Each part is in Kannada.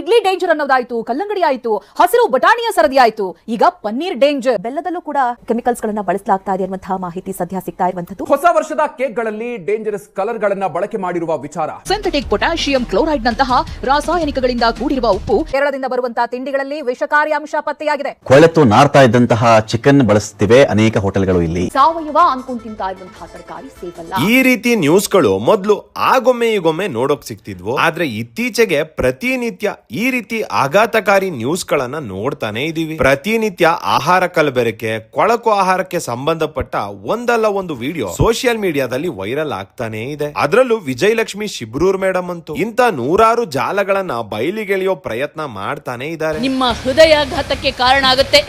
ಇಡ್ಲಿ ಡೇಂಜರ್ ಅನ್ನೋದಾಯ್ತು, ಕಲ್ಲಂಗಡಿ ಆಯ್ತು, ಹಸಿರು ಬಟಾಣಿಯ ಸರದಿ ಆಯ್ತು, ಈಗ ಪನ್ನೀರ್ ಡೇಂಜರ್. ಬೆಲ್ಲದಲ್ಲೂ ಕೂಡ ಕೆಮಿಕಲ್ಸ್ ಗಳನ್ನ ಬಳಸಲಾಗ್ತಾ ಇದೆ ಅನ್ನುವಂತಹ ಮಾಹಿತಿ ಸದ್ಯ ಸಿಗ್ತಾ ಇರುವಂತದ್ದು. ಹೊಸ ವರ್ಷದ ಕೇಕ್ಗಳಲ್ಲಿ ಡೇಂಜರಸ್ ಕಲರ್ ಗಳನ್ನ ಬಳಕೆ ಮಾಡಿರುವ ವಿಚಾರ. ಸಿಂಥೆಟಿಕ್ ಪೊಟ್ಯಾಷಿಯಂ ಕ್ಲೋರೈಡ್ ನಂತಹ ರಾಸಾಯನಿಕಗಳಿಂದ ಕೂಡಿರುವ ಉಪ್ಪು ಕೇರಳದಿಂದ ಬರುವಂತಹ ತಿಂಡಿಗಳಲ್ಲಿ ವಿಷಕಾರಿ ಅಂಶ ಪತ್ತೆಯಾಗಿದೆ. ಕೊಳೆತು ನಾರ್ತಾ ಇದ್ದಂತಹ ಚಿಕನ್ ಬಳಸುತ್ತಿವೆ ಅನೇಕ ಹೋಟೆಲ್ಗಳು. ಇಲ್ಲಿ ಸಾವಯವ ಅನ್ಕೊಂಡ್ ತಿಂತಾ ಇರುವಂತಹ ತರಕಾರಿ ಸೇಫ್ ಅಲ್ಲ. ಈ ರೀತಿ ನ್ಯೂಸ್ಗಳು ಮೊದಲು ಆಗೊಮ್ಮೆ ಈಗೊಮ್ಮೆ ನೋಡೋಕ್ ಸಿಗ್ತಿದ್ವು. ಆದ್ರೆ ಇತ್ತೀಚೆಗೆ ಪ್ರತಿನಿತ್ಯ ಈ ರೀತಿ ಆಘಾತಕಾರಿ ನ್ಯೂಸ್ ಗಳನ್ನ ನೋಡ್ತಾನೆ ಇದೀವಿ. ಪ್ರತಿನಿತ್ಯ ಆಹಾರ ಕಲಬೆರಕೆ, ಕೊಳಕು ಆಹಾರಕ್ಕೆ ಸಂಬಂಧಪಟ್ಟ ಒಂದಲ್ಲ ಒಂದು ವಿಡಿಯೋ ಸೋಷಿಯಲ್ ಮೀಡಿಯಾದಲ್ಲಿ ವೈರಲ್ ಆಗ್ತಾನೆ ಇದೆ. ಅದರಲ್ಲೂ ವಿಜಯಲಕ್ಷ್ಮಿ ಶಿಬ್ರೂರ್ ಮೇಡಮ್ ಅಂತೂ ಇಂತ ನೂರಾರು ಜಾಲಗಳನ್ನ ಬಯಲಿಗೆಳೆಯೋ ಪ್ರಯತ್ನ ಮಾಡ್ತಾನೆ ಇದ್ದಾರೆ. ನಿಮ್ಮ ಹೃದಯಾಘಾತಕ್ಕೆ ಕಾರಣ ಆಗುತ್ತೆ.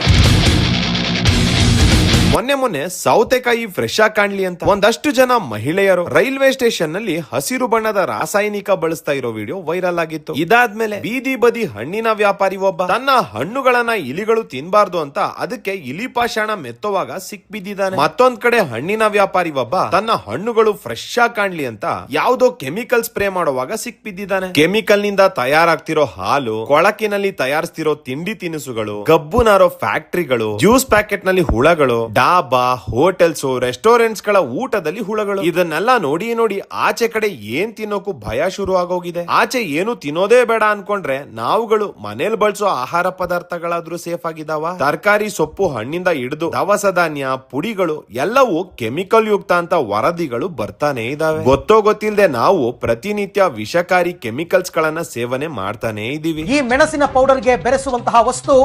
ಮೊನ್ನೆ ಸೌತೆಕಾಯಿ ಫ್ರೆಶ್ ಆಗಿ ಕಾಣ್ಲಿ ಅಂತ ಒಂದಷ್ಟು ಜನ ಮಹಿಳೆಯರು ರೈಲ್ವೆ ಸ್ಟೇಷನ್ ನಲ್ಲಿ ಹಸಿರು ಬಣ್ಣದ ರಾಸಾಯನಿಕ ಬಳಸ್ತಾ ಇರೋ ವಿಡಿಯೋ ವೈರಲ್ ಆಗಿತ್ತು. ಇದಾದ್ಮೇಲೆ ಬೀದಿ ಬದಿ ಹಣ್ಣಿನ ವ್ಯಾಪಾರಿ ಒಬ್ಬ ತನ್ನ ಹಣ್ಣುಗಳನ್ನ ಇಲಿಗಳು ತಿನ್ಬಾರ್ದು ಅಂತ ಅದಕ್ಕೆ ಇಲಿ ಪಾಷಾಣ ಮೆತ್ತುವಾಗ ಸಿಕ್ ಬಿದ್ದಿದ್ದಾನೆ. ಮತ್ತೊಂದ್ ಕಡೆ ಹಣ್ಣಿನ ವ್ಯಾಪಾರಿ ಒಬ್ಬ ತನ್ನ ಹಣ್ಣುಗಳು ಫ್ರೆಶ್ ಆಗಿ ಕಾಣ್ಲಿ ಅಂತ ಯಾವ್ದೋ ಕೆಮಿಕಲ್ ಸ್ಪ್ರೇ ಮಾಡುವಾಗ ಸಿಕ್ ಬಿದ್ದಿದ್ದಾನೆ. ಕೆಮಿಕಲ್ ನಿಂದ ತಯಾರಾಗ್ತಿರೋ ಹಾಲು, ಕೊಳಕಿನಲ್ಲಿ ತಯಾರಿಸ್ತಿರೋ ತಿಂಡಿ ತಿನಿಸುಗಳು, ಗಬ್ಬು ನಾರೋ ಫ್ಯಾಕ್ಟರಿಗಳು, ಜ್ಯೂಸ್ ಪ್ಯಾಕೆಟ್ ನಲ್ಲಿ ಹುಳಗಳು, ಡಾಬಾ, ಹೋಟೆಲ್ಸ್, ರೆಸ್ಟೋರೆಂಟ್ಸ್ ಗಳ ಊಟದಲ್ಲಿ ಹುಳಗಳು. ಇದನ್ನೆಲ್ಲ ನೋಡಿ ಆಚೆ ಕಡೆ ಏನ್ ತಿನ್ನೋಕು ಭಯ ಶುರು ಆಗೋಗಿದೆ. ಆಚೆ ಏನು ತಿನ್ನೋದೇ ಬೇಡ ಅನ್ಕೊಂಡ್ರೆ ನಾವುಗಳು ಮನೇಲಿ ಬಳಸೋ ಆಹಾರ ಪದಾರ್ಥಗಳಾದ್ರೂ ಸೇಫ್ ಆಗಿದಾವ? ತರಕಾರಿ, ಸೊಪ್ಪು, ಹಣ್ಣಿಂದ ಹಿಡಿದು ದವಸ ಧಾನ್ಯ, ಪುಡಿಗಳು ಎಲ್ಲವೂ ಕೆಮಿಕಲ್ ಯುಕ್ತ ಅಂತ ವರದಿಗಳು ಬರ್ತಾನೆ ಇದಾವೆ. ಗೊತ್ತೋ ಗೊತ್ತಿಲ್ಲದೆ ನಾವು ಪ್ರತಿನಿತ್ಯ ವಿಷಕಾರಿ ಕೆಮಿಕಲ್ಸ್ ಗಳನ್ನ ಸೇವನೆ ಮಾಡ್ತಾನೆ ಇದೀವಿ. ಈ ಮೆಣಸಿನ ಪೌಡರ್ ಗೆ ಬೆರೆಸುವಂತಹ ವಸ್ತು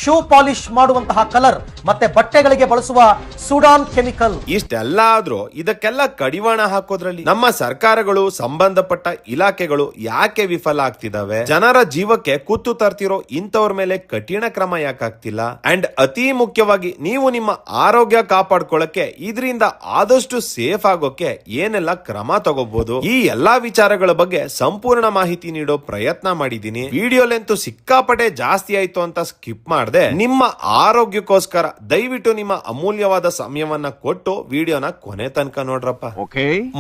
ಶೂ ಪಾಲಿಶ್ ಮಾಡುವಂತಹ ಕಲರ್ ಮತ್ತೆ ಬಟ್ಟೆಗಳಿಗೆ ಬಳಸುವ ಸುಡಾನ್ ಕೆಮಿಕಲ್. ಇಷ್ಟೆಲ್ಲ ಆದ್ರೂ ಇದಕ್ಕೆಲ್ಲ ಕಡಿವಾಣ ಹಾಕೋದ್ರಲ್ಲಿ ನಮ್ಮ ಸರ್ಕಾರಗಳು, ಸಂಬಂಧಪಟ್ಟ ಇಲಾಖೆಗಳು ಯಾಕೆ ವಿಫಲ ಆಗ್ತಿದಾವೆ? ಜನರ ಜೀವಕ್ಕೆ ಕುತ್ತು ತರ್ತಿರೋ ಇಂಥವ್ರ ಮೇಲೆ ಕಠಿಣ ಕ್ರಮ ಯಾಕಾಗ್ತಿಲ್ಲ? ಅಂಡ್ ಅತಿ ಮುಖ್ಯವಾಗಿ ನೀವು ನಿಮ್ಮ ಆರೋಗ್ಯ ಕಾಪಾಡ್ಕೊಳ್ಳಕ್ಕೆ ಇದರಿಂದ ಆದಷ್ಟು ಸೇಫ್ ಆಗೋಕೆ ಏನೆಲ್ಲ ಕ್ರಮ ತಗೋಬಹುದು? ಈ ಎಲ್ಲಾ ವಿಚಾರಗಳ ಬಗ್ಗೆ ಸಂಪೂರ್ಣ ಮಾಹಿತಿ ನೀಡೋ ಪ್ರಯತ್ನ ಮಾಡಿದೀನಿ. ವಿಡಿಯೋ ಲೆಂತ್ ಸಿಕ್ಕಾಪಟ್ಟೆ ಜಾಸ್ತಿ ಆಯ್ತು ಅಂತ ಸ್ಕಿಪ್ ಮಾಡದೆ ನಿಮ್ಮ ಆರೋಗ್ಯಕ್ಕೋಸ್ಕರ ದಯವಿಟ್ಟು ನಿಮ್ಮ ಅಮೂಲ್ಯವಾದ ಸಮಯವನ್ನ ಕೊಟ್ಟು ವಿಡಿಯೋನ ಕೊನೆ ತನಕ ನೋಡ್ರಪ್ಪ.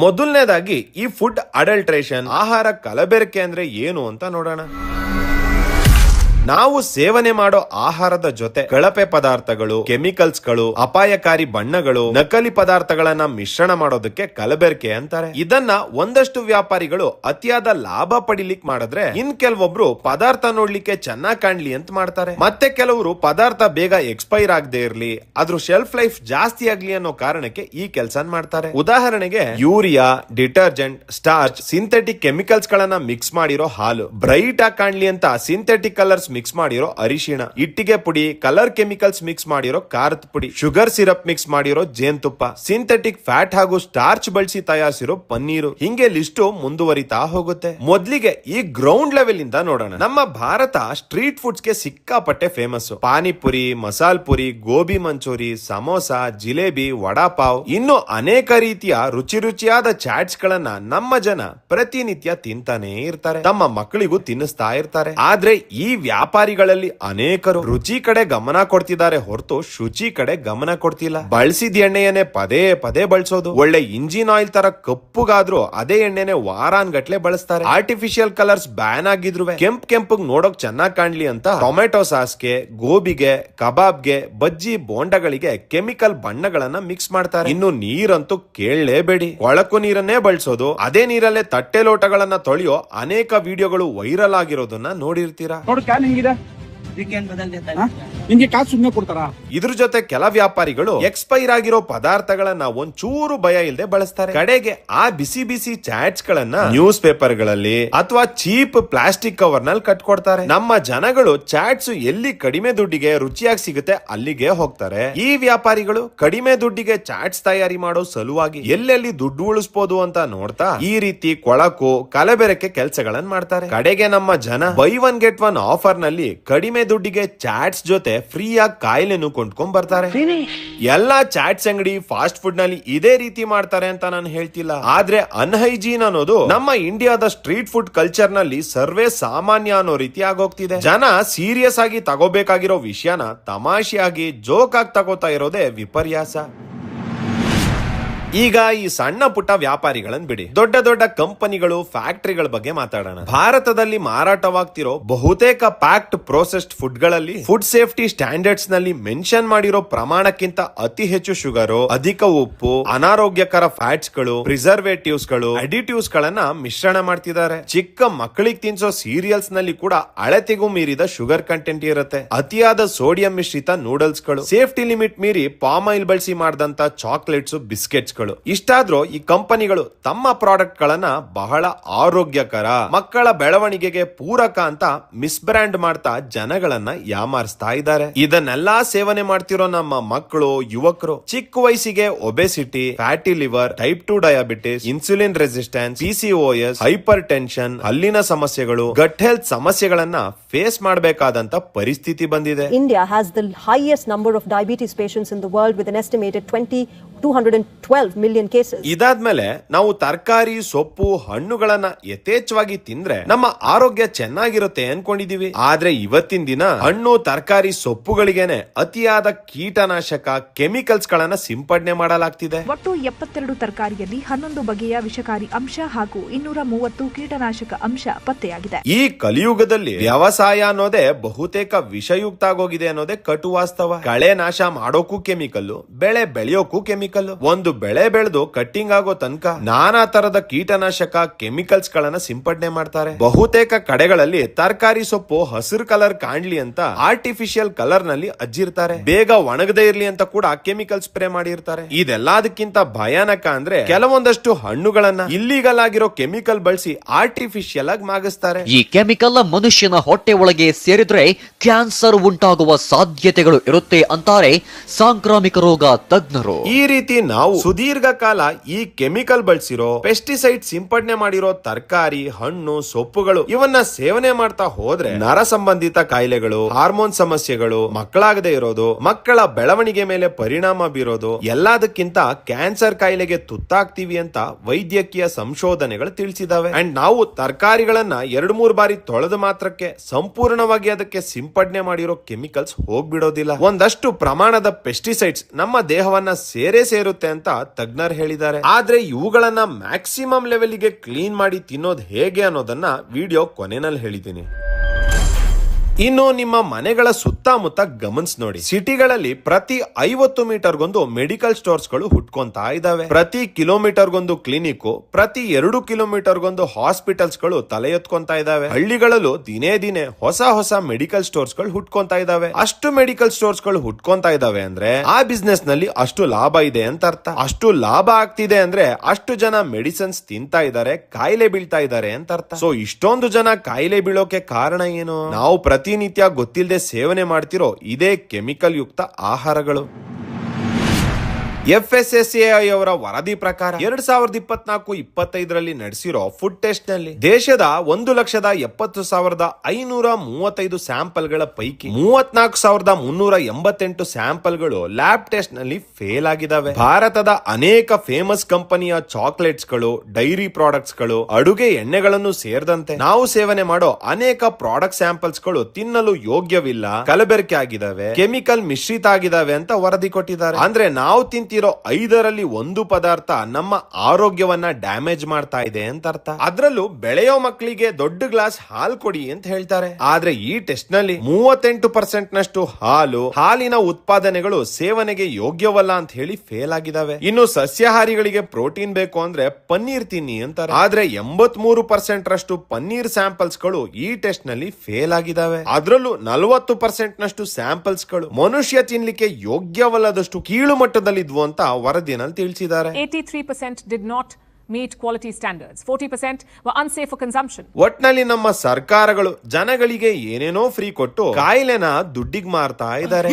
ಮೊದಲನೇದಾಗಿ ಈ ಫುಡ್ ಅಡಲ್ಟ್ರೇಷನ್, ಆಹಾರ ಕಲಬೆರಕೆ ಅಂದ್ರೆ ಏನು ಅಂತ ನೋಡೋಣ. ನಾವು ಸೇವನೆ ಮಾಡೋ ಆಹಾರದ ಜೊತೆ ಕಳಪೆ ಪದಾರ್ಥಗಳು, ಕೆಮಿಕಲ್ಸ್ ಗಳು, ಅಪಾಯಕಾರಿ ಬಣ್ಣಗಳು, ನಕಲಿ ಪದಾರ್ಥಗಳನ್ನ ಮಿಶ್ರಣ ಮಾಡೋದಕ್ಕೆ ಕಲಬೆರಕೆ ಅಂತಾರೆ. ಇದನ್ನ ಒಂದಷ್ಟು ವ್ಯಾಪಾರಿಗಳು ಅತಿಯಾದ ಲಾಭ ಪಡಿಲಿಕ್ಕೆ ಮಾಡಿದ್ರೆ, ಇನ್ ಕೆಲವೊಬ್ರು ಪದಾರ್ಥ ನೋಡ್ಲಿಕ್ಕೆ ಚೆನ್ನಾಗ್ ಕಾಣ್ಲಿ ಅಂತ ಮಾಡ್ತಾರೆ. ಮತ್ತೆ ಕೆಲವರು ಪದಾರ್ಥ ಬೇಗ ಎಕ್ಸ್ಪೈರ್ ಆಗದೆ ಇರ್ಲಿ, ಅದ್ರ ಶೆಲ್ಫ್ ಲೈಫ್ ಜಾಸ್ತಿ ಆಗ್ಲಿ ಅನ್ನೋ ಕಾರಣಕ್ಕೆ ಈ ಕೆಲಸ ಮಾಡ್ತಾರೆ. ಉದಾಹರಣೆಗೆ urea, detergent, starch, synthetic chemicals ಗಳನ್ನ ಮಿಕ್ಸ್ ಮಾಡಿರೋ ಹಾಲು, ಬ್ರೈಟ್ ಆಗಿ ಕಾಣ್ಲಿ ಅಂತ ಸಿಂಥೆಟಿಕ್ ಕಲರ್ಸ್ ಮಿಕ್ಸ್ ಮಾಡಿರೋ ಅರಿಶಿಣ, ಇಟ್ಟಿಗೆ ಪುಡಿ, ಕಲರ್ ಕೆಮಿಕಲ್ಸ್ ಮಿಕ್ಸ್ ಮಾಡಿರೋ ಖಾರದ ಪುಡಿ, ಶುಗರ್ ಸಿರಪ್ ಮಿಕ್ಸ್ ಮಾಡಿರೋ ಜೇನುತುಪ್ಪ, ಸಿಂಥೆಟಿಕ್ ಫ್ಯಾಟ್ ಹಾಗೂ ಸ್ಟಾರ್ಚ್ ಬಳಸಿ ತಯಾರಿಸಿರೋ ಪನ್ನೀರು, ಹಿಂಗೆ ಲಿಸ್ಟ್ ಮುಂದುವರಿತಾ ಹೋಗುತ್ತೆ. ಮೊದಲಿಗೆ ಈ ಗ್ರೌಂಡ್ ಲೆವೆಲ್ ಇಂದ ನೋಡೋಣ. ನಮ್ಮ ಭಾರತ ಸ್ಟ್ರೀಟ್ ಫುಡ್ಸ್ ಗೆ ಸಿಕ್ಕಾಪಟ್ಟೆ ಫೇಮಸ್. ಪಾನಿಪುರಿ, ಮಸಾಲ್ ಪುರಿ, ಗೋಬಿ ಮಂಚೂರಿ, ಸಮೋಸ, ಜಿಲೇಬಿ, ವಡಾಪಾವ್, ಇನ್ನು ಅನೇಕ ರೀತಿಯ ರುಚಿಯಾದ ಚಾಟ್ಸ್ ಗಳನ್ನ ನಮ್ಮ ಜನ ಪ್ರತಿನಿತ್ಯ ತಿಂತಾನೆ ಇರ್ತಾರೆ, ತಮ್ಮ ಮಕ್ಕಳಿಗೂ ತಿನ್ನಿಸ್ತಾ ಇರ್ತಾರೆ. ಆದ್ರೆ ಈ ವ್ಯಾಪಾರಿಗಳಲ್ಲಿ ಅನೇಕರು ರುಚಿ ಕಡೆ ಗಮನ ಕೊಡ್ತಿದ್ದಾರೆ ಹೊರತು ಶುಚಿ ಕಡೆ ಗಮನ ಕೊಡ್ತಿಲ್ಲ. ಬಳಸಿದ ಎಣ್ಣೆಯನ್ನೇ ಪದೇ ಪದೇ ಬಳಸೋದು. ಒಳ್ಳೆ ಇಂಜಿನ್ ಆಯಿಲ್ ತರ ಕಪ್ಪುಗಾದ್ರೂ ಅದೇ ಎಣ್ಣೆನೆ ವಾರಾನ್ಗಟ್ಲೆ ಬಳಸ್ತಾರೆ. ಆರ್ಟಿಫಿಷಿಯಲ್ ಕಲರ್ಸ್ ಬ್ಯಾನ್ ಆಗಿದ್ರು ಕೆಂಪಗ್ ನೋಡೋಕ್ ಚೆನ್ನಾಗ್ ಕಾಣ್ಲಿ ಅಂತ ಟೊಮೆಟೊ ಸಾಸ್ಗೆ, ಗೋಬಿಗೆ, ಕಬಾಬ್ಗೆ, ಬಜ್ಜಿ, ಬೋಂಡಗಳಿಗೆ ಕೆಮಿಕಲ್ ಬಣ್ಣಗಳನ್ನ ಮಿಕ್ಸ್ ಮಾಡ್ತಾರೆ. ಇನ್ನು ನೀರಂತೂ ಕೇಳಲೇಬೇಡಿ, ಕೊಳಕು ನೀರನ್ನೇ ಬಳಸೋದು. ಅದೇ ನೀರಲ್ಲೇ ತಟ್ಟೆ ಲೋಟಗಳನ್ನ ತೊಳೆಯೋ ಅನೇಕ ವಿಡಿಯೋಗಳು ವೈರಲ್ ಆಗಿರೋದನ್ನ ನೋಡಿರ್ತೀರಾ. ಇದ್ರ ಜೊತೆ ಕೆಲ ವ್ಯಾಪಾರಿಗಳು ಎಕ್ಸ್ಪೈರ್ ಆಗಿರೋ ಪದಾರ್ಥಗಳನ್ನ ಒಂಚೂರು ಭಯ ಇಲ್ಲದೆ ಬಳಸ್ತಾರೆ. ಕಡೆಗೆ ಆ ಬಿಸಿ ಬಿಸಿ ಚಾಟ್ಸ್ ಗಳನ್ನ ನ್ಯೂಸ್ ಪೇಪರ್ ಗಳಲ್ಲಿ ಅಥವಾ ಚೀಪ್ ಪ್ಲಾಸ್ಟಿಕ್ ಕವರ್ ನಲ್ಲಿ ಕಟ್ಕೊಡ್ತಾರೆ. ನಮ್ಮ ಜನಗಳು ಚಾಟ್ಸ್ ಎಲ್ಲಿ ಕಡಿಮೆ ದುಡ್ಡಿಗೆ ರುಚಿಯಾಗಿ ಸಿಗುತ್ತೆ ಅಲ್ಲಿಗೆ ಹೋಗ್ತಾರೆ. ಈ ವ್ಯಾಪಾರಿಗಳು ಕಡಿಮೆ ದುಡ್ಡಿಗೆ ಚಾಟ್ಸ್ ತಯಾರಿ ಮಾಡೋ ಸಲುವಾಗಿ ಎಲ್ಲೆಲ್ಲಿ ದುಡ್ಡು ಉಳಿಸಬಹುದು ಅಂತ ನೋಡ್ತಾ ಈ ರೀತಿ ಕೊಳಕು, ಕಲಬೆರಕೆ ಕೆಲಸಗಳನ್ನ ಮಾಡ್ತಾರೆ. ಕಡೆಗೆ ನಮ್ಮ ಜನ by one get one offer ನಲ್ಲಿ ಕಡಿಮೆ ದುಡ್ಡಿಗೆ ಚಾಟ್ಸ್ ಜೊತೆ ಫ್ರೀ ಆಗಿ ಕಾಯಿಲೆನು ಕೊಂಡ್ಕೊಂಡ್ ಬರ್ತಾರೆ. ಎಲ್ಲಾ ಚಾಟ್ಸ್ ಅಂಗಡಿ, ಫಾಸ್ಟ್ ಫುಡ್ ನಲ್ಲಿ ಇದೇ ರೀತಿ ಮಾಡ್ತಾರೆ ಅಂತ ನಾನು ಹೇಳ್ತಿಲ್ಲ. ಆದ್ರೆ ಅನ್ಹೈಜೀನ್ ಅನ್ನೋದು ನಮ್ಮ ಇಂಡಿಯಾದ ಸ್ಟ್ರೀಟ್ ಫುಡ್ ಕಲ್ಚರ್ ನಲ್ಲಿ ಸರ್ವೇ ಸಾಮಾನ್ಯ ಅನ್ನೋ ರೀತಿ ಆಗೋಗ್ತಿದೆ. ಜನ ಸೀರಿಯಸ್ ಆಗಿ ತಗೋಬೇಕಾಗಿರೋ ವಿಷಯನ ತಮಾಷೆಯಾಗಿ ಜೋಕ್ ಆಗಿ ತಗೋತಾ ಇರೋದೇ ವಿಪರ್ಯಾಸ. ಈಗ ಈ ಸಣ್ಣ ಪುಟ್ಟ ವ್ಯಾಪಾರಿಗಳನ್ನ ಬಿಡಿ, ದೊಡ್ಡ ದೊಡ್ಡ ಕಂಪನಿಗಳು, ಫ್ಯಾಕ್ಟರಿಗಳ ಬಗ್ಗೆ ಮಾತಾಡೋಣ. ಭಾರತದಲ್ಲಿ ಮಾರಾಟವಾಗ್ತಿರೋ ಬಹುತೇಕ ಪ್ಯಾಕ್ಡ್ ಪ್ರೋಸೆಸ್ಡ್ ಫುಡ್ ಗಳಲ್ಲಿ ಫುಡ್ ಸೇಫ್ಟಿ ಸ್ಟ್ಯಾಂಡರ್ಡ್ಸ್ ನಲ್ಲಿ ಮೆನ್ಷನ್ ಮಾಡಿರೋ ಪ್ರಮಾಣಕ್ಕಿಂತ ಅತಿ ಹೆಚ್ಚು ಶುಗರ್, ಅಧಿಕ ಉಪ್ಪು, ಅನಾರೋಗ್ಯಕರ ಫ್ಯಾಟ್ಸ್ ಗಳು, ಪ್ರಿಸರ್ವೇಟಿವ್ಸ್ ಗಳು, ಅಡಿಟಿವ್ಸ್ ಗಳನ್ನ ಮಿಶ್ರಣ ಮಾಡ್ತಿದ್ದಾರೆ. ಚಿಕ್ಕ ಮಕ್ಕಳಿಗೆ ತಿನ್ಸೋ ಸೀರಿಯಲ್ಸ್ ನಲ್ಲಿ ಕೂಡ ಅಳತೆಗೂ ಮೀರಿದ ಶುಗರ್ ಕಂಟೆಂಟ್ ಇರುತ್ತೆ. ಅತಿಯಾದ ಸೋಡಿಯಂ ಮಿಶ್ರಿತ ನೂಡಲ್ಸ್ ಗಳು, ಸೇಫ್ಟಿ ಲಿಮಿಟ್ ಮೀರಿ ಪಾಮ್ ಆಯಿಲ್ ಬಳಸಿ ಮಾಡಿದಂತ ಚಾಕ್ಲೇಟ್ಸ್, ಬಿಸ್ಕೆಟ್ಸ್ ಗಳು. ಇಷ್ಟಾದ್ರೂ ಈ ಕಂಪನಿಗಳು ತಮ್ಮ ಪ್ರಾಡಕ್ಟ್ ಗಳನ್ನ ಬಹಳ ಆರೋಗ್ಯಕರ, ಮಕ್ಕಳ ಬೆಳವಣಿಗೆಗೆ ಪೂರಕ ಅಂತ ಮಿಸ್ಬ್ರ್ಯಾಂಡ್ ಮಾಡ್ತಾ ಜನಗಳನ್ನ ಯಾಮಾರಿಸ್ತಾ ಇದ್ದಾರೆ. ಇದನ್ನೆಲ್ಲಾ ಸೇವನೆ ಮಾಡ್ತಿರೋ ನಮ್ಮ ಮಕ್ಕಳು, ಯುವಕರು ಚಿಕ್ಕ ವಯಸ್ಸಿಗೆ obesity, fatty liver, type 2 diabetes, insulin resistance, PCOS, hypertension, ಹಲ್ಲಿನ ಸಮಸ್ಯೆಗಳು, ಗಟ್ ಹೆಲ್ತ್ ಸಮಸ್ಯೆಗಳನ್ನ ಫೇಸ್ ಮಾಡಬೇಕಾದಂತ ಪರಿಸ್ಥಿತಿ ಬಂದಿದೆ. India has the highest number of diabetes patients in the world with an estimated 212 million cases. ಇದಾದ್ಮೇಲೆ ನಾವು ತರಕಾರಿ, ಸೊಪ್ಪು, ಹಣ್ಣುಗಳನ್ನ ಯಥೇಚ್ಛವಾಗಿ ತಿಂದ್ರೆ ನಮ್ಮ ಆರೋಗ್ಯ ಚೆನ್ನಾಗಿರುತ್ತೆ ಅನ್ಕೊಂಡಿದೀವಿ. ಆದ್ರೆ ಇವತ್ತಿನ ದಿನ ಹಣ್ಣು, ತರಕಾರಿ, ಸೊಪ್ಪುಗಳಿಗೇನೆ ಅತಿಯಾದ ಕೀಟನಾಶಕ, ಕೆಮಿಕಲ್ಸ್ ಗಳನ್ನ ಸಿಂಪಡಣೆ ಮಾಡಲಾಗ್ತಿದೆ. ಒಟ್ಟು 72 ತರಕಾರಿಯಲ್ಲಿ 11 ಬಗೆಯ ವಿಷಕಾರಿ ಅಂಶ ಹಾಗೂ 230 ಕೀಟನಾಶಕ ಅಂಶ ಪತ್ತೆಯಾಗಿದೆ. ಈ ಕಲಿಯುಗದಲ್ಲಿ ವ್ಯವಸಾಯ ಅನ್ನೋದೇ ಬಹುತೇಕ ವಿಷಯುಕ್ತ ಆಗೋಗಿದೆ ಅನ್ನೋದೇ ಕಟು ವಾಸ್ತವ. ಕಳೆ ನಾಶ ಮಾಡೋಕು ಕೆಮಿಕಲ್, ಬೆಳೆ ಬೆಳೆಯೋಕು ಕೆಮಿಕಲ್. ಒಂದು ಬೆಳೆ ಬೆಳೆದು ಕಟ್ಟಿಂಗ್ ಆಗೋ ತನಕ ನಾನಾ ತರದ ಕೀಟನಾಶಕ, ಕೆಮಿಕಲ್ಸ್ ಗಳನ್ನ ಸಿಂಪಡಣೆ ಮಾಡ್ತಾರೆ. ಬಹುತೇಕ ಕಡೆಗಳಲ್ಲಿ ತರಕಾರಿ, ಸೊಪ್ಪು ಹಸಿರು ಕಲರ್ ಕಾಣ್ಲಿ ಅಂತ ಆರ್ಟಿಫಿಷಿಯಲ್ ಕಲರ್ ನಲ್ಲಿ ಅಜ್ಜಿರ್ತಾರೆ. ಬೇಗ ಒಣಗದೇ ಇರ್ಲಿ ಅಂತ ಕೂಡ ಕೆಮಿಕಲ್ ಸ್ಪ್ರೇ ಮಾಡಿರ್ತಾರೆ. ಇದೆಲ್ಲದಕ್ಕಿಂತ ಭಯಾನಕ ಅಂದ್ರೆ ಕೆಲವೊಂದಷ್ಟು ಹಣ್ಣುಗಳನ್ನ ಇಲ್ಲಿಗಲ್ ಆಗಿರೋ ಕೆಮಿಕಲ್ ಬಳಸಿ ಆರ್ಟಿಫಿಷಿಯಲ್ ಆಗಿ ಮಾಗಿಸ್ತಾರೆ. ಈ ಕೆಮಿಕಲ್ ಮನುಷ್ಯನ ಹೊಟ್ಟೆ ಒಳಗೆ ಸೇರಿದ್ರೆ ಕ್ಯಾನ್ಸರ್ ಉಂಟಾಗುವ ಸಾಧ್ಯತೆಗಳು ಇರುತ್ತೆ ಅಂತಾರೆ ಸಾಂಕ್ರಾಮಿಕ ರೋಗ ತಜ್ಞರು. ಈ ರೀತಿ ನಾವು ಸುದೀರ್ಘ ಕಾಲ ಈ ಕೆಮಿಕಲ್ ಬಳಸಿರೋ, ಪೆಸ್ಟಿಸೈಡ್ ಸಿಂಪಡಣೆ ಮಾಡಿರೋ ತರಕಾರಿ, ಹಣ್ಣು, ಸೊಪ್ಪುಗಳು ಇವನ್ನ ಸೇವನೆ ಮಾಡ್ತಾ ಹೋದ್ರೆ ನರ ಸಂಬಂಧಿತ ಕಾಯಿಲೆಗಳು, ಹಾರ್ಮೋನ್ ಸಮಸ್ಯೆಗಳು, ಮಕ್ಕಳಾಗದೆ ಇರೋದು, ಮಕ್ಕಳ ಬೆಳವಣಿಗೆ ಮೇಲೆ ಪರಿಣಾಮ ಬೀರೋದು, ಎಲ್ಲದಕ್ಕಿಂತ ಕ್ಯಾನ್ಸರ್ ಕಾಯಿಲೆಗೆ ತುತ್ತಾಗ್ತೀವಿ ಅಂತ ವೈದ್ಯಕೀಯ ಸಂಶೋಧನೆಗಳು ತಿಳಿಸಿದಾವೆ. ಅಂಡ್ ನಾವು ತರಕಾರಿಗಳನ್ನ 2-3 ಬಾರಿ ತೊಳೆದ ಮಾತ್ರಕ್ಕೆ ಸಂಪೂರ್ಣವಾಗಿ ಅದಕ್ಕೆ ಸಿಂಪಡಣೆ ಮಾಡಿರೋ ಕೆಮಿಕಲ್ಸ್ ಹೋಗ್ಬಿಡೋದಿಲ್ಲ. ಒಂದಷ್ಟು ಪ್ರಮಾಣದ ಪೆಸ್ಟಿಸೈಡ್ಸ್ ನಮ್ಮ ದೇಹವನ್ನ ಸೇರುತ್ತೆ ಅಂತ ತಜ್ಞರು ಹೇಳಿದ್ದಾರೆ. ಆದ್ರೆ ಇವುಗಳನ್ನ ಮ್ಯಾಕ್ಸಿಮಮ್ ಲೆವೆಲ್ಗೆ ಕ್ಲೀನ್ ಮಾಡಿ ತಿನ್ನೋದು ಹೇಗೆ ಅನ್ನೋದನ್ನ ವಿಡಿಯೋ ಕೊನೆಯಲ್ಲಿ ಹೇಳಿದ್ದೀನಿ. ಇನ್ನು ನಿಮ್ಮ ಮನೆಗಳ ಸುತ್ತಮುತ್ತ ಗಮನಿಸಿ ನೋಡಿ. ಸಿಟಿಗಳಲ್ಲಿ ಪ್ರತಿ 50 ಮೀಟರ್ಗೊಂದು ಮೆಡಿಕಲ್ ಸ್ಟೋರ್ಸ್ ಗಳು ಹುಟ್ಕೊಂತಾ ಇದಾವೆ. ಪ್ರತಿ ಕಿಲೋಮೀಟರ್ಗೊಂದು ಕ್ಲಿನಿಕ್, ಪ್ರತಿ 2 ಕಿಲೋಮೀಟರ್ಗೊಂದು ಹಾಸ್ಪಿಟಲ್ಸ್ ಗಳು ತಲೆ ಎತ್ಕೊಂತಾ ಇದಾವೆ. ಹಳ್ಳಿಗಳಲ್ಲೂ ದಿನೇ ದಿನೇ ಹೊಸ ಮೆಡಿಕಲ್ ಸ್ಟೋರ್ಸ್ ಗಳು ಹುಟ್ಕೊಂತಾ ಇದಾವೆ. ಅಷ್ಟು ಮೆಡಿಕಲ್ ಸ್ಟೋರ್ಸ್ ಗಳು ಹುಟ್ಕೊಂತಾ ಇದಾವೆ ಅಂದ್ರೆ ಆ ಬಿಸ್ನೆಸ್ ನಲ್ಲಿ ಅಷ್ಟು ಲಾಭ ಇದೆ ಅಂತ ಅರ್ಥ. ಅಷ್ಟು ಲಾಭ ಆಗ್ತಿದೆ ಅಂದ್ರೆ ಅಷ್ಟು ಜನ ಮೆಡಿಸಿನ್ಸ್ ತಿಂತಾ ಇದಾರೆ, ಕಾಯಿಲೆ ಬೀಳ್ತಾ ಇದಾರೆ ಅಂತ ಅರ್ಥ. ಸೊ ಇಷ್ಟೊಂದು ಜನ ಕಾಯಿಲೆ ಬೀಳೋಕೆ ಕಾರಣ ಏನು? ನಾವು ಪ್ರತಿನಿತ್ಯ ಗೊತ್ತಿಲ್ಲದೆ ಸೇವನೆ ಮಾಡ್ತಿರೋ ಇದೇ ಕೆಮಿಕಲ್ ಯುಕ್ತ ಆಹಾರಗಳು. FSSAI ಅವರ ವರದಿ ಪ್ರಕಾರ 2024-25 ನಡೆಸಿರೋ ಫುಡ್ ಟೆಸ್ಟ್ ನಲ್ಲಿ ದೇಶದ 1,70,535 ಸ್ಯಾಂಪಲ್ ಗಳ ಪೈಕಿ 34,388 ಸ್ಯಾಂಪಲ್ ಗಳು ಲ್ಯಾಬ್ ಟೆಸ್ಟ್ ನಲ್ಲಿ ಫೇಲ್ ಆಗಿದಾವೆ. ಭಾರತದ ಅನೇಕ ಫೇಮಸ್ ಕಂಪನಿಯ ಚಾಕ್ಲೇಟ್ಸ್ ಗಳು, ಡೈರಿ ಪ್ರಾಡಕ್ಟ್ಸ್ ಗಳು, ಅಡುಗೆ ಎಣ್ಣೆಗಳನ್ನು ಸೇರಿದಂತೆ ನಾವು ಸೇವನೆ ಮಾಡೋ ಅನೇಕ ಪ್ರಾಡಕ್ಟ್ ಸ್ಯಾಂಪಲ್ಸ್ ಗಳು ತಿನ್ನಲು ಯೋಗ್ಯವಿಲ್ಲ, ಕಲಬೆರಕೆ ಆಗಿದಾವೆ, ಕೆಮಿಕಲ್ ಮಿಶ್ರಿತ ಆಗಿದಾವೆ ಅಂತ ವರದಿ ಕೊಟ್ಟಿದ್ದಾರೆ. ಅಂದ್ರೆ ನಾವು ತಿಂತಿರೋ 5ರಲ್ಲಿ 1 ಪದಾರ್ಥ ನಮ್ಮ ಆರೋಗ್ಯವನ್ನ ಡ್ಯಾಮೇಜ್ ಮಾಡ್ತಾ ಇದೆ ಅಂತ ಅರ್ಥ. ಅದ್ರಲ್ಲೂ ಬೆಳೆಯೋ ಮಕ್ಕಳಿಗೆ ದೊಡ್ಡ ಗ್ಲಾಸ್ ಹಾಲು ಕೊಡಿ ಅಂತ ಹೇಳ್ತಾರೆ. ಆದ್ರೆ ಈ ಟೆಸ್ಟ್ ನಲ್ಲಿ 38% ನಷ್ಟು ಹಾಲಿನ ಉತ್ಪಾದನೆಗಳು ಸೇವನೆಗೆ ಯೋಗ್ಯವಲ್ಲ ಅಂತ ಹೇಳಿ ಫೇಲ್ ಆಗಿದಾವೆ. ಇನ್ನು ಸಸ್ಯಾಹಾರಿಗಳಿಗೆ ಪ್ರೋಟೀನ್ ಬೇಕು ಅಂದ್ರೆ ಪನ್ನೀರ್ ತಿನ್ನಿ ಅಂತಾರೆ. ಆದ್ರೆ 83% ರಷ್ಟು ಪನ್ನೀರ್ ಸ್ಯಾಂಪಲ್ಸ್ ಗಳು ಈ ಟೆಸ್ಟ್ ನಲ್ಲಿ ಫೇಲ್ ಆಗಿದಾವೆ. ಅದ್ರಲ್ಲೂ 40% ನಷ್ಟು ಸ್ಯಾಂಪಲ್ಸ್ ಗಳು ಮನುಷ್ಯ ತಿನ್ಲಿಕ್ಕೆ ಯೋಗ್ಯವಲ್ಲದಷ್ಟು ಕೀಳು ಮಟ್ಟದಲ್ಲಿದ್ವು ಅಂತ ವರದಿಯಲ್ಲಿ ತಿಳಿಸಿದ್ದಾರೆ. 83% did not meet quality standards. 40% were unsafe for consumption. ಒಟ್ನಲ್ಲಿ ನಮ್ಮ ಸರ್ಕಾರಗಳು ಜನಗಳಿಗೆ ಏನೇನೋ ಫ್ರೀ ಕೊಟ್ಟು ಕಾಯಿಲೆನ ದುಡ್ಡಿಗೆ ಮಾರ್ತಾ ಇದ್ದಾರೆ.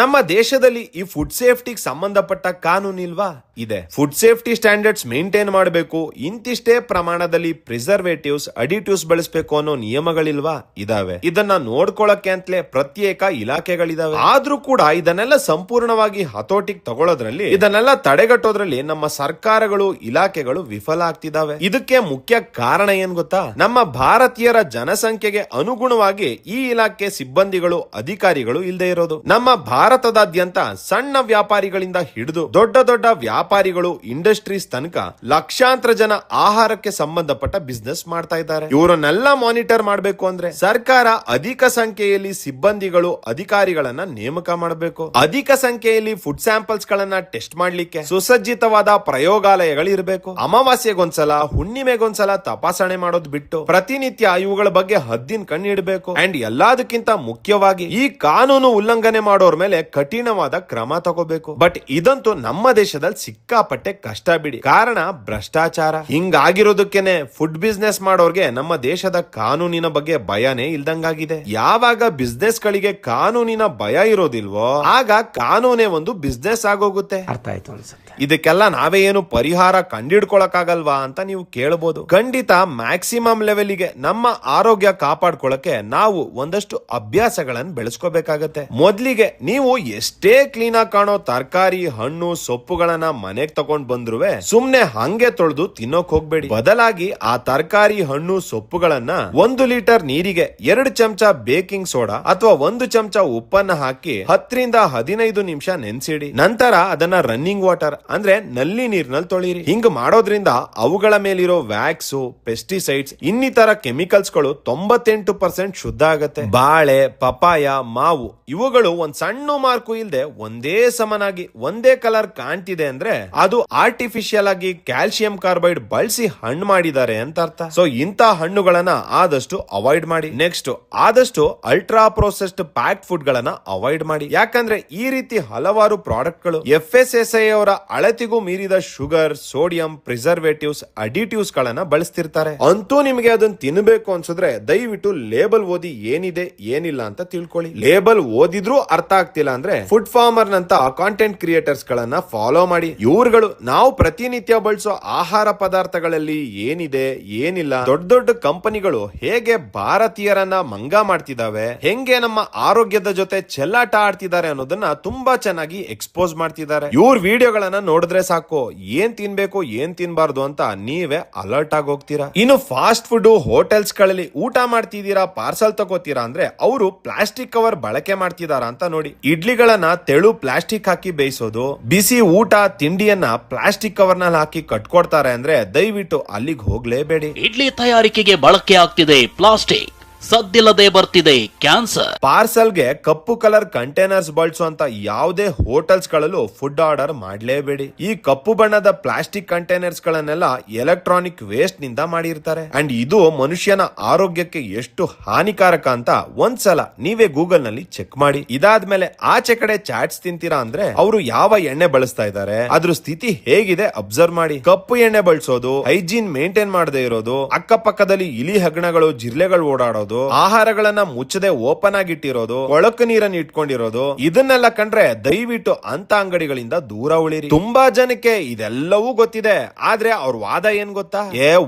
ನಮ್ಮ ದೇಶದಲ್ಲಿ ಈ ಫುಡ್ ಸೇಫ್ಟಿಗೆ ಸಂಬಂಧಪಟ್ಟ ಕಾನೂನು ಇಲ್ವಾ? ಇದೆ. ಫುಡ್ ಸೇಫ್ಟಿ ಸ್ಟ್ಯಾಂಡರ್ಡ್ಸ್ ಮೇಂಟೈನ್ ಮಾಡಬೇಕು, ಇಂತಿಷ್ಟೇ ಪ್ರಮಾಣದಲ್ಲಿ ಪ್ರಿಸರ್ವೇಟಿವ್ಸ್, ಅಡಿಟಿವ್ಸ್ ಬಳಸಬೇಕು ಅನ್ನೋ ನಿಯಮಗಳಿಲ್ವಾ? ಇದಾವೆ. ಇದನ್ನ ನೋಡ್ಕೊಳ್ಳಕ್ಕೆ ಅಂತಲೇ ಪ್ರತ್ಯೇಕ ಇಲಾಖೆಗಳಿದಾವೆ. ಆದ್ರೂ ಕೂಡ ಇದನ್ನೆಲ್ಲ ಸಂಪೂರ್ಣವಾಗಿ ಹತೋಟಿಗೆ ತಗೊಳ್ಳೋದ್ರ ಮಾಡೋದ್ರಲ್ಲಿ ಇದನ್ನೆಲ್ಲ ತಡೆಗಟ್ಟೋದ್ರಲ್ಲಿ ನಮ್ಮ ಸರ್ಕಾರಗಳು ಇಲಾಖೆಗಳು ವಿಫಲ ಆಗ್ತಿದಾವೆ. ಇದಕ್ಕೆ ಮುಖ್ಯ ಕಾರಣ ಏನ್ ಗೊತ್ತಾ? ನಮ್ಮ ಭಾರತೀಯರ ಜನಸಂಖ್ಯೆಗೆ ಅನುಗುಣವಾಗಿ ಈ ಇಲಾಖೆ ಸಿಬ್ಬಂದಿಗಳು ಅಧಿಕಾರಿಗಳು ಇಲ್ಲದೆ ಇರೋದು. ನಮ್ಮ ಭಾರತದಾದ್ಯಂತ ಸಣ್ಣ ವ್ಯಾಪಾರಿಗಳಿಂದ ಹಿಡಿದು ದೊಡ್ಡ ದೊಡ್ಡ ವ್ಯಾಪಾರಿಗಳು ಇಂಡಸ್ಟ್ರೀಸ್ ತನಕ ಲಕ್ಷಾಂತರ ಜನ ಆಹಾರಕ್ಕೆ ಸಂಬಂಧಪಟ್ಟ ಬಿಸ್ನೆಸ್ ಮಾಡ್ತಾ ಇದ್ದಾರೆ. ಇವರನ್ನೆಲ್ಲ ಮಾನಿಟರ್ ಮಾಡಬೇಕು ಅಂದ್ರೆ ಸರ್ಕಾರ ಅಧಿಕ ಸಂಖ್ಯೆಯಲ್ಲಿ ಸಿಬ್ಬಂದಿಗಳು ಅಧಿಕಾರಿಗಳನ್ನ ನೇಮಕ ಮಾಡಬೇಕು. ಅಧಿಕ ಸಂಖ್ಯೆಯಲ್ಲಿ ಫುಡ್ ಸ್ಯಾಂಪಲ್ಸ್ ಗಳನ್ನ ಟೆಸ್ಟ್ ಮಾಡ್ಲಿಕ್ಕೆ ಸುಸಜ್ಜಿತವಾದ ಪ್ರಯೋಗಾಲಯಗಳು ಇರಬೇಕು. ಅಮಾವಾಸ್ಯೆಗೊಂದ್ಸಲ ಹುಣ್ಣಿಮೆಗೊಂದ್ಸಲ ತಪಾಸಣೆ ಮಾಡೋದು ಬಿಟ್ಟು ಪ್ರತಿನಿತ್ಯ ಇವುಗಳ ಬಗ್ಗೆ ಹದ್ದಿನ ಕಣ್ಣಿಡಬೇಕು. ಅಂಡ್ ಎಲ್ಲದಕ್ಕಿಂತ ಮುಖ್ಯವಾಗಿ ಈ ಕಾನೂನು ಉಲ್ಲಂಘನೆ ಮಾಡೋರ್ ಮೇಲೆ ಕಠಿಣವಾದ ಕ್ರಮ ತಗೋಬೇಕು. ಬಟ್ ಇದಂತೂ ನಮ್ಮ ದೇಶದಲ್ಲಿ ಸಿಕ್ಕಾಪಟ್ಟೆ ಕಷ್ಟ ಬಿಡಿ. ಕಾರಣ ಭ್ರಷ್ಟಾಚಾರ. ಹಿಂಗಾಗಿರೋದಕ್ಕೇನೆ ಫುಡ್ ಬಿಸ್ನೆಸ್ ಮಾಡೋರ್ಗೆ ನಮ್ಮ ದೇಶದ ಕಾನೂನಿನ ಬಗ್ಗೆ ಭಯನೇ ಇಲ್ದಂಗಾಗಿದೆ. ಯಾವಾಗ ಬಿಸ್ನೆಸ್ ಗಳಿಗೆ ಕಾನೂನಿನ ಭಯ ಇರೋದಿಲ್ವೋ ಆಗ ಕಾನೂನೇ ಒಂದು ಬಿಸ್ನೆಸ್ ಆಗೋಗುತ್ತೆ. ಅರ್ಥ ಆಯ್ತು ಅನ್ಸುತ್ತೆ. ಇದಕ್ಕೆಲ್ಲ ನಾವೇ ಏನು ಪರಿಹಾರ ಕಂಡಿಡ್ಕೊಳಕ್ಕಾಗಲ್ವಾ ಅಂತ ನೀವು ಕೇಳಬಹುದು. ಖಂಡಿತ ಮ್ಯಾಕ್ಸಿಮಮ್ ಲೆವೆಲ್ಗೆ ನಮ್ಮ ಆರೋಗ್ಯ ಕಾಪಾಡ್ಕೊಳಕ್ಕೆ ನಾವು ಒಂದಷ್ಟು ಅಭ್ಯಾಸಗಳನ್ನು ಬೆಳೆಸ್ಕೋಬೇಕಾಗತ್ತೆ. ಮೊದ್ಲಿಗೆ ನೀವು ಎಷ್ಟೇ ಕ್ಲೀನ್ ಆಗಿ ಕಾಣೋ ತರಕಾರಿ ಹಣ್ಣು ಸೊಪ್ಪುಗಳನ್ನ ಮನೆಗ್ ತಗೊಂಡ್ ಬಂದ್ರುವೆ ಸುಮ್ನೆ ಹಂಗೆ ತೊಳೆದು ತಿನ್ನೋಕ್ ಹೋಗ್ಬೇಡಿ. ಬದಲಾಗಿ ಆ ತರಕಾರಿ ಹಣ್ಣು ಸೊಪ್ಪುಗಳನ್ನ 1 ಲೀಟರ್ ನೀರಿಗೆ 2 ಚಮಚ ಬೇಕಿಂಗ್ ಸೋಡಾ ಅಥವಾ 1 ಚಮಚ ಉಪ್ಪನ್ನ ಹಾಕಿ 10 ರಿಂದ 15 ನಿಮಿಷ ನೆನ್ಸಿಡಿ. ನಂತರ ಅದನ್ನ ರನ್ನಿಂಗ್ ವಾಟರ್ ಅಂದ್ರೆ ನಲ್ಲಿ ನೀರಿನಲ್ಲಿ ತೊಳಿರಿ. ಹಿಂಗ್ ಮಾಡೋದ್ರಿಂದ ಅವುಗಳ ಮೇಲಿರೋ ವ್ಯಾಕ್ಸ್ ಪೆಸ್ಟಿಸೈಡ್ಸ್ ಇನ್ನಿತರ ಕೆಮಿಕಲ್ಸ್ ಗಳು 98% ಶುದ್ಧ ಆಗತ್ತೆ. ಬಾಳೆ ಪಪಾಯ ಮಾವು ಇವುಗಳು ಒಂದ್ ಸಣ್ಣ ಮಾರ್ಕು ಇಲ್ದೆ ಒಂದೇ ಸಮನಾಗಿ ಒಂದೇ ಕಲರ್ ಕಾಣ್ತಿದೆ ಅಂದ್ರೆ ಅದು ಆರ್ಟಿಫಿಷಿಯಲ್ ಆಗಿ ಕ್ಯಾಲ್ಸಿಯಂ ಕಾರ್ಬೈಡ್ ಬಳಸಿ ಹಣ್ಣು ಮಾಡಿದ್ದಾರೆ ಅಂತ ಅರ್ಥ. ಸೊ ಇಂತ ಹಣ್ಣುಗಳನ್ನ ಆದಷ್ಟು ಅವಾಯ್ಡ್ ಮಾಡಿ. ನೆಕ್ಸ್ಟ್ ಆದಷ್ಟು ಅಲ್ಟ್ರಾ ಪ್ರೊಸೆಸ್ಡ್ ಪ್ಯಾಕ್ಡ್ ಫುಡ್ ಗಳನ್ನ ಅವಾಯ್ಡ್ ಮಾಡಿ. ಯಾಕಂದ್ರೆ ಈ ರೀತಿ ಹಲವಾರು ಪ್ರಾಡಕ್ಟ್ ಗಳು FSSAI ಅವರ ಅಳತೆಗೂ ಮೀರಿದ ಶುಗರ್ ಸೋಡಿಯಂ ಪ್ರಿಸರ್ವೇಟಿವ್ಸ್ ಅಡಿಟಿವ್ಸ್ ಗಳನ್ನ ಬಳಸ್ತಿರ್ತಾರೆ. ಅಂತೂ ನಿಮಗೆ ಅದನ್ನ ತಿನ್ನಬೇಕು ಅನ್ಸಿದ್ರೆ ದಯವಿಟ್ಟು ಲೇಬಲ್ ಓದಿ ಏನಿದೆ ಏನಿಲ್ಲ ಅಂತ ತಿಳ್ಕೊಳ್ಳಿ. ಲೇಬಲ್ ಓದಿದ್ರೂ ಅರ್ಥ ಆಗ್ತಿಲ್ಲ ಅಂದ್ರೆ ಫುಡ್ ಫಾರ್ಮರ್ ನಂತ ಕಾಂಟೆಂಟ್ ಕ್ರಿಯೇಟರ್ಸ್ ಗಳನ್ನ ಫಾಲೋ ಮಾಡಿ. ಇವ್ರುಗಳು ನಾವು ಪ್ರತಿನಿತ್ಯ ಬಳಸೋ ಆಹಾರ ಪದಾರ್ಥಗಳಲ್ಲಿ ಏನಿದೆ ಏನಿಲ್ಲ, ದೊಡ್ಡ ದೊಡ್ಡ ಕಂಪನಿಗಳು ಹೇಗೆ ಭಾರತೀಯರನ್ನ ಮಂಗ ಮಾಡ್ತಿದಾವೆ, ಹೆಂಗೆ ನಮ್ಮ ಆರೋಗ್ಯದ ಜೊತೆ ಚೆಲ್ಲಾಟ ಆಡ್ತಿದ್ದಾರೆ ಅನ್ನೋದನ್ನ ತುಂಬಾ ಚೆನ್ನಾಗಿ ಎಕ್ಸ್ಪೋಸ್ ಮಾಡ್ತಿದ್ದಾರೆ. ಇವ್ರ ವಿಡಿಯೋಗಳನ್ನ ನೋಡಿದ್ರೆ ಸಾಕು ಏನ್ ತಿನ್ಬೇಕು ಏನ್ ತಿನ್ಬಾರ್ದು ಅಂತ ನೀವೇ ಅಲರ್ಟ್ ಆಗಿ ಹೋಗ್ತೀರಾ. ಇನ್ನು ಫಾಸ್ಟ್ ಫುಡ್ ಹೋಟೆಲ್ಸ್ ಗಳಲ್ಲಿ ಊಟ ಮಾಡ್ತಿದ್ದೀರಾ ಪಾರ್ಸಲ್ ತಗೋತೀರಾ ಅಂದ್ರೆ ಅವರು ಪ್ಲಾಸ್ಟಿಕ್ ಕವರ್ ಬಳಕೆ ಮಾಡ್ತಿದಾರ ಅಂತ ನೋಡಿ. ಇಡ್ಲಿಗಳನ್ನ ತೆಳು ಪ್ಲಾಸ್ಟಿಕ್ ಹಾಕಿ ಬೇಯಿಸೋದು, ಬಿಸಿ ಊಟ ತಿಂಡಿಯನ್ನ ಪ್ಲಾಸ್ಟಿಕ್ ಕವರ್ ನಲ್ಲಿ ಹಾಕಿ ಕಟ್ಕೊಡ್ತಾರೆ ಅಂದ್ರೆ ದಯವಿಟ್ಟು ಅಲ್ಲಿಗೆ ಹೋಗ್ಲೇಬೇಡಿ. ಇಡ್ಲಿ ತಯಾರಿಕೆಗೆ ಬಳಕೆ ಆಗ್ತಿದೆ ಪ್ಲಾಸ್ಟಿಕ್, ಸದ್ದಿಲ್ಲದೆ ಬರ್ತಿದೆ ಕ್ಯಾನ್ಸರ್. ಪಾರ್ಸಲ್ಗೆ ಕಪ್ಪು ಕಲರ್ ಕಂಟೈನರ್ಸ್ ಬಳಸುವಂತ ಯಾವುದೇ ಹೋಟೆಲ್ಸ್ ಗಳಲ್ಲೂ ಫುಡ್ ಆರ್ಡರ್ ಮಾಡಲೇಬೇಡಿ. ಈ ಕಪ್ಪು ಬಣ್ಣದ ಪ್ಲಾಸ್ಟಿಕ್ ಕಂಟೈನರ್ಸ್ ಗಳನ್ನೆಲ್ಲ ಎಲೆಕ್ಟ್ರಾನಿಕ್ ವೇಸ್ಟ್ ನಿಂದ ಮಾಡಿರ್ತಾರೆ. ಅಂಡ್ ಇದು ಮನುಷ್ಯನ ಆರೋಗ್ಯಕ್ಕೆ ಎಷ್ಟು ಹಾನಿಕಾರಕ ಅಂತ ಒಂದ್ಸಲ ನೀವೇ ಗೂಗಲ್ ನಲ್ಲಿ ಚೆಕ್ ಮಾಡಿ. ಇದಾದ್ಮೇಲೆ ಆಚೆ ಕಡೆ ಚಾಟ್ಸ್ ತಿಂತೀರಾ ಅಂದ್ರೆ ಅವರು ಯಾವ ಎಣ್ಣೆ ಬಳಸ್ತಾ ಇದ್ದಾರೆ, ಅದ್ರ ಸ್ಥಿತಿ ಹೇಗಿದೆ ಅಬ್ಸರ್ವ್ ಮಾಡಿ. ಕಪ್ಪು ಎಣ್ಣೆ ಬಳಸೋದು, ಹೈಜೀನ್ ಮೇಂಟೈನ್ ಮಾಡದೇ ಇರೋದು, ಅಕ್ಕಪಕ್ಕದಲ್ಲಿ ಇಲಿ ಹೆಗ್ಣಗಳು ಜಿರ್ಲೆಗಳು ಓಡಾಡೋದು, ಆಹಾರಗಳನ್ನ ಮುಚ್ಚದೆ ಓಪನ್ ಆಗಿಟ್ಟಿರೋದು, ಕೊಳಕು ನೀರನ್ನು ಇಟ್ಕೊಂಡಿರೋದು, ಇದನ್ನೆಲ್ಲ ಕಂಡ್ರೆ ದಯವಿಟ್ಟು ಅಂತ ಅಂಗಡಿಗಳಿಂದ ದೂರ ಉಳಿರಿ. ತುಂಬಾ ಜನಕ್ಕೆ ಇದೆಲ್ಲವೂ ಗೊತ್ತಿದೆ, ಆದ್ರೆ ಅವ್ರ ವಾದ ಏನ್ ಗೊತ್ತಾ?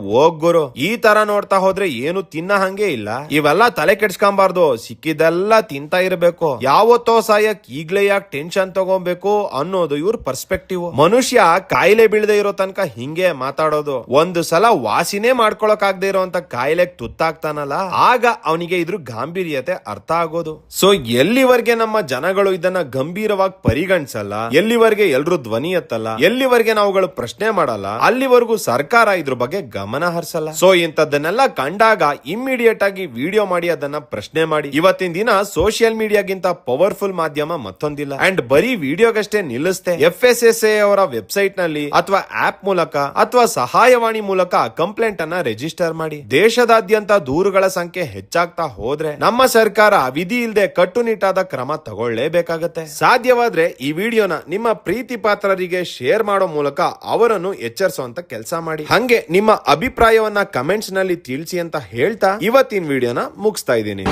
ಹೋಗ್ಗುರು ಈ ತರ ನೋಡ್ತಾ ಹೋದ್ರೆ ಏನು ತಿನ್ನ ಹಂಗೆ ಇಲ್ಲ, ಇವೆಲ್ಲ ತಲೆ ಕೆಡ್ಸ್ಕೊಂಬಾರ್ದು, ಸಿಕ್ಕಿದೆಲ್ಲ ತಿಂತಾ ಇರಬೇಕು, ಯಾವತ್ತೋ ಸಾಯಕ್ ಈಗ್ಲೇ ಯಾಕೆ ಟೆನ್ಷನ್ ತಗೋಬೇಕು ಅನ್ನೋದು ಇವ್ರ ಪರ್ಸ್ಪೆಕ್ಟಿವ್. ಮನುಷ್ಯ ಕಾಯಿಲೆ ಬೀಳದೆ ಇರೋ ತನಕ ಹಿಂಗೆ ಮಾತಾಡೋದು. ಒಂದು ಸಲ ವಾಸಿನೇ ಮಾಡ್ಕೊಳಕ್ ಆಗದೆ ಇರೋಂತ ಕಾಯಿಲೆಗೆ ತುತ್ತಾಗ್ತಾನಲ್ಲ ಆಗ ಅವನಿಗೆ ಇದ್ರ ಗಾಂಭೀರ್ಯತೆ ಅರ್ಥ ಆಗೋದು. ಸೊ ಎಲ್ಲಿವರೆಗೆ ನಮ್ಮ ಜನಗಳು ಇದನ್ನ ಗಂಭೀರವಾಗಿ ಪರಿಗಣಿಸಲ್ಲ, ಎಲ್ಲಿವರೆಗೆ ಎಲ್ರು ಧ್ವನಿ ಎತ್ತಲ್ಲ, ಎಲ್ಲಿವರೆಗೆ ನಾವುಗಳು ಪ್ರಶ್ನೆ ಮಾಡಲ್ಲ, ಅಲ್ಲಿವರೆಗೂ ಸರ್ಕಾರ ಇದ್ರ ಬಗ್ಗೆ ಗಮನ ಹರಿಸಲ್ಲ. ಸೊ ಇಂಥದ್ದನ್ನೆಲ್ಲ ಕಂಡಾಗ ಇಮ್ಮಿಡಿಯೇಟ್ ಆಗಿ ವಿಡಿಯೋ ಮಾಡಿ ಅದನ್ನ ಪ್ರಶ್ನೆ ಮಾಡಿ. ಇವತ್ತಿನ ದಿನ ಸೋಷಿಯಲ್ ಮೀಡಿಯಾಗಿಂತ ಪವರ್ಫುಲ್ ಮಾಧ್ಯಮ ಮತ್ತೊಂದಿಲ್ಲ. ಅಂಡ್ ಬರೀ ವಿಡಿಯೋಗಷ್ಟೇ ನಿಲ್ಲಿಸ್ತೆ FSSAI ಅವರ ವೆಬ್ಸೈಟ್ ನಲ್ಲಿ ಅಥವಾ ಆಪ್ ಮೂಲಕ ಅಥವಾ ಸಹಾಯವಾಣಿ ಮೂಲಕ ಕಂಪ್ಲೇಂಟ್ ಅನ್ನ ರಿಜಿಸ್ಟರ್ ಮಾಡಿ. ದೇಶದಾದ್ಯಂತ ದೂರುಗಳ ಸಂಖ್ಯೆ ಹೆಚ್ಚಾಗ್ತಾ ಹೋದ್ರೆ ನಮ್ಮ ಸರ್ಕಾರ ವಿಧಿ ಇಲ್ಲದೆ ಕಟ್ಟುನಿಟ್ಟಾದ ಕ್ರಮ ತಗೊಳ್ಳೇಬೇಕಾಗತ್ತೆ. ಸಾಧ್ಯವಾದ್ರೆ ಈ ವಿಡಿಯೋನ ನಿಮ್ಮ ಪ್ರೀತಿ ಪಾತ್ರರಿಗೆ ಶೇರ್ ಮಾಡೋ ಮೂಲಕ ಅವರನ್ನು ಎಚ್ಚರಿಸುವಂತ ಕೆಲಸ ಮಾಡಿ. ಹಂಗೆ ನಿಮ್ಮ ಅಭಿಪ್ರಾಯವನ್ನ ಕಮೆಂಟ್ಸ್ ನಲ್ಲಿ ತಿಳಿಸಿ ಅಂತ ಹೇಳ್ತಾ ಇವತ್ತಿನ ವಿಡಿಯೋನ ಮುಗಿಸ್ತಾ ಇದ್ದೀನಿ.